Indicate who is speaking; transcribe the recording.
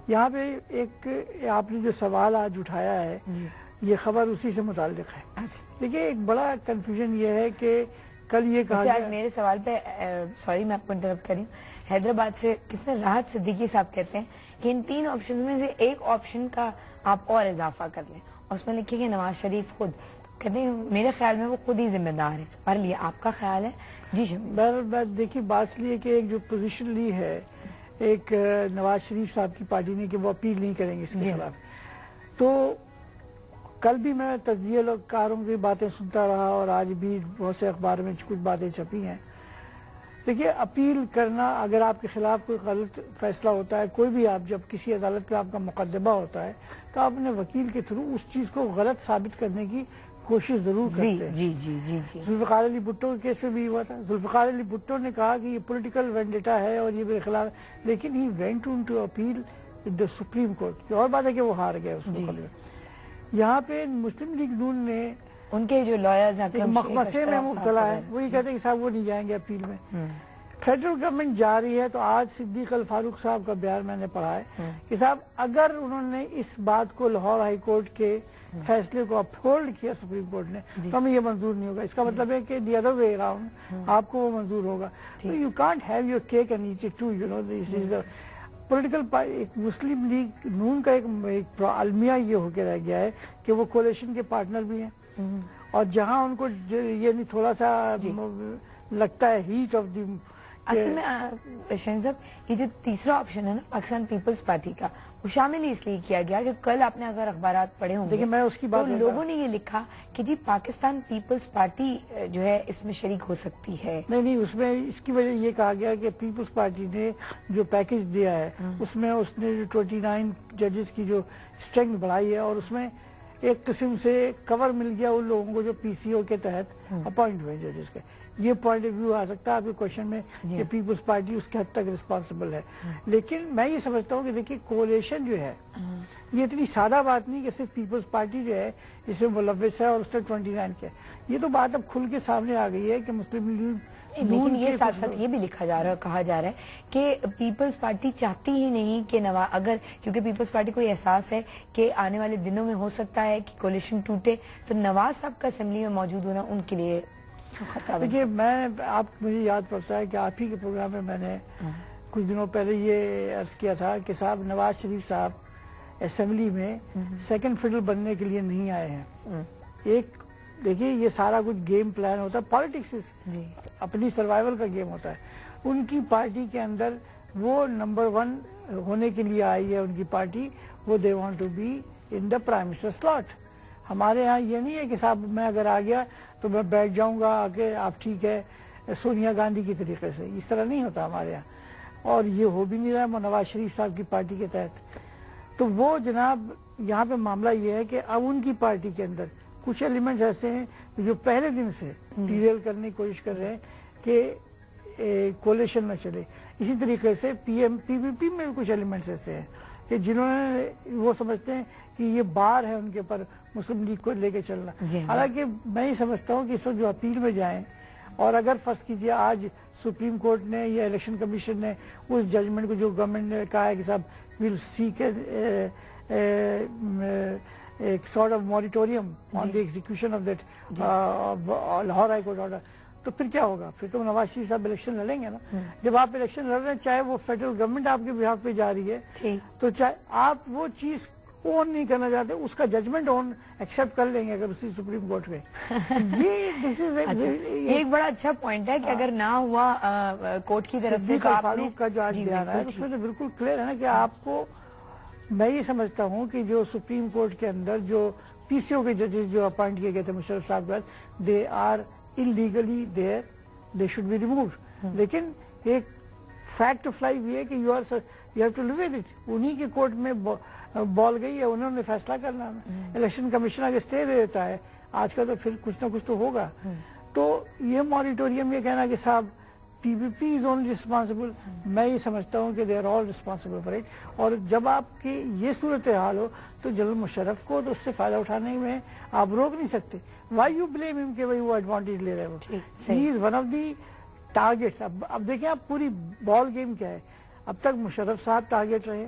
Speaker 1: یہاں پہ ایک آپ نے جو سوال آج اٹھایا ہے یہ خبر اسی سے متعلق ہے. دیکھیے ایک بڑا کنفیوژن یہ ہے کہ کل یہ کہا
Speaker 2: گیا میرے سوال پہ سوری میں آپ کو انٹرپٹ کری ہوں. حیدرآباد سے کس نے راحت صدیقی صاحب کہتے ہیں کہ ان 3 آپشن میں سے ایک آپشن کا آپ اور اضافہ کر لیں اور اس میں لکھیں کہ نواز شریف خود. کہتے ہیں میرے خیال میں وہ خود ہی ذمہ دار ہے. پر لیے آپ کا خیال ہے؟ جی
Speaker 1: دیکھیے بات اس لیے کہ ایک جو پوزیشن لی ہے ایک نواز شریف صاحب کی پارٹی نے کہ وہ اپیل نہیں کریں گے اس کے خلاف. تو کل بھی میں تجزیہ کاروں کی باتیں سنتا رہا اور آج بھی بہت سے اخبار میں کچھ باتیں چھپی ہیں. دیکھیے اپیل کرنا اگر آپ کے خلاف کوئی غلط فیصلہ ہوتا ہے کوئی بھی آپ جب کسی عدالت پہ آپ کا مقدمہ ہوتا ہے تو آپ اپنے وکیل کے تھرو اس چیز کو غلط ثابت کرنے کی کوشش ضرور کرتے ہیں.
Speaker 2: جی جی جی جی
Speaker 1: ذوالفقار علی بھٹو کے کیس میں بھی ہوا تھا. ذوالفقار علی بھٹو نے کہا کہ یہ پولیٹیکل وینڈیٹا ہے اور یہ میرے خلاف لیکن he went in to appeal with the supreme court. اور بات ہے کہ وہ ہار گئے اس کو. یہاں پہ مسلم لیگ نون نے
Speaker 2: ان کے جو لائرز ہیں
Speaker 1: مخمسے میں مبتلا ہے وہ یہ کہتے ہیں کہ صاحب وہ نہیں جائیں گے اپیل میں. فیڈرل گورنمنٹ جا رہی ہے تو آج صدیق الفاروق صاحب کا بیان میں نے پڑھا ہے کہ صاحب اگر انہوں نے اس بات کو لاہور ہائی کورٹ کے فیصلے کو اپہولڈ کیا سپریم کورٹ نے تو ہمیں یہ منظور نہیں ہوگا. اس کا مطلب ہے کہ دی ادر وے اراؤنڈ آپ کو وہ منظور ہوگا. You can't have your cake and eat it too. You know this is the political ایک مسلم لیگ نون کا ایک المیہ یہ ہو کے رہ گیا ہے کہ وہ کولیشن کے پارٹنر بھی ہیں اور جہاں ان کو یہ نہیں تھوڑا سا لگتا ہے ہیٹ آف دی.
Speaker 2: اصل میں شہین صاحب یہ جو تیسرا آپشن ہے نا پاکستان پیپلز پارٹی کا وہ شامل ہی اس لیے کیا گیا کہ کل آپ نے اگر اخبارات پڑھے ہوں گے
Speaker 1: میں اس کی بات
Speaker 2: تو لوگوں نے یہ لکھا کہ جی پاکستان پیپلز پارٹی جو ہے اس میں شریک ہو سکتی ہے.
Speaker 1: نہیں اس میں اس کی وجہ یہ کہا گیا کہ پیپلز پارٹی نے جو پیکج دیا ہے اس میں اس نے 29 ججز کی جو اسٹرینتھ بڑھائی ہے اور اس میں ایک قسم سے کور مل گیا ان لوگوں کو جو پی سی او کے تحت اپوائنٹ ہوئے ججز کے. یہ پوائنٹ آف ویو آ سکتا ہے آپ کے کوشچن میں کہ پیپلز پارٹی اس کے حد تک رسپانسبل ہے. لیکن میں یہ سمجھتا ہوں کہ دیکھیے کولیشن جو ہے یہ اتنی سادہ بات نہیں کہ صرف پیپلز پارٹی جو ہے اس میں ملوث ہے اور اس نے 29 کیا. یہ تو بات اب کھل کے سامنے آ گئی ہے کہ مسلم لیگ
Speaker 2: لیکن یہ ساتھ ساتھ یہ بھی لکھا جا رہا ہے کہا جا رہا ہے کہ پیپلز پارٹی چاہتی ہی نہیں کہ اگر کیونکہ پیپلز پارٹی کو یہ احساس ہے کہ آنے والے دنوں میں ہو سکتا ہے کہ کولیشن ٹوٹے تو نواز صاحب کا اسمبلی میں موجود ہونا ان کے لیے.
Speaker 1: دیکھیے مجھے یاد پڑتا ہے کہ آپ ہی کے پروگرام میں میں نے کچھ دنوں پہلے یہ عرض کیا تھا کہ صاحب نواز شریف صاحب اسمبلی میں سیکنڈ فڈل بننے کے لیے نہیں آئے ہیں. ایک دیکھیے یہ سارا کچھ گیم پلان ہوتا ہے پالیٹکس اپنی سروائیول کا گیم ہوتا ہے. ان کی پارٹی کے اندر وہ نمبر 1 ہونے کے لیے آئی ہے ان کی پارٹی وہ they want to be in the prime minister slot. ہمارے ہاں یہ نہیں ہے کہ صاحب میں اگر آ گیا تو میں بیٹھ جاؤں گا آگے آپ ٹھیک ہے سونیا گاندھی کی طریقے سے. اس طرح نہیں ہوتا ہمارے ہاں اور یہ ہو بھی نہیں رہا نواز شریف صاحب کی پارٹی کے تحت. تو وہ جناب یہاں پہ معاملہ یہ ہے کہ اب ان کی پارٹی کے اندر کچھ ایلیمنٹس ایسے ہیں جو پہلے دن سے ڈیریل کرنے کی کوشش کر رہے ہیں کہ کولیشن نہ چلے. اسی طریقے سے پی پی پی میں بھی کچھ ایلیمنٹس ایسے ہیں کہ جنہوں نے وہ سمجھتے ہیں کہ یہ بار ہے ان کے پر مسلم لیگ کو لے کے چلنا. حالانکہ میں یہ سمجھتا ہوں کہ اس وقت جو اپیل میں جائیں اور اگر فرض کیجیے آج سپریم کورٹ نے یا الیکشن کمیشن نے اس ججمنٹ کو جو گورنمنٹ نے کہا ہے کہ صاحب ویل سیک ایک sort of moratorium on the execution of that Lahore high court order تو پھر کیا ہوگا؟ پھر تو نواز شریف صاحب الیکشن لڑیں گے نا. جب آپ الیکشن لڑ رہے ہیں چاہے وہ فیڈرل گورنمنٹ آپ کے بہاف پہ جا رہی ہے تو چاہے آپ وہ چیز اون نہیں کرنا چاہتے اس کا ججمنٹ اون ایکسپٹ کر لیں گے اگر اسی سپریم کورٹ میں.
Speaker 2: یہ ایک بڑا اچھا پوائنٹ ہے کہ اگر نہ ہوا کورٹ کی طرف سے
Speaker 1: فاروق کا جو آج بیان ہے اس میں تو بالکل کلیئر ہے نا کہ آپ کو میں یہ سمجھتا ہوں کہ جو سپریم کورٹ کے اندر جو پی سی او کے ججز جو اپوائنٹ کیے گئے تھے مشرف صاحب کے they are illegally there they should be removed. لیکن ایک فیکٹ آف لائف یہ ہے کہ you have to live with it. انہی کے کورٹ میں بال گئی ہے انہوں نے فیصلہ کرنا. الیکشن کمیشن اگر اسٹے دے دیتا ہے آج کا تو پھر کچھ نہ کچھ تو ہوگا. تو یہ موریٹوریم یہ کہنا کہ صاحب پی پی پی از اونلی ریسپانسبل میں یہ سمجھتا ہوں کہ they are all responsible for it. اور جب آپ کی یہ صورتحال ہو تو جنرل مشرف کو تو اس سے فائدہ اٹھانے میں آپ روک نہیں سکتے. وائی یو بلیم ہم کہ وہ ایڈوانٹیج لے رہے ہیں. He is one of the targets. اب دیکھیں آپ پوری بال گیم کیا ہے. اب تک مشرف صاحب ٹارگیٹ رہے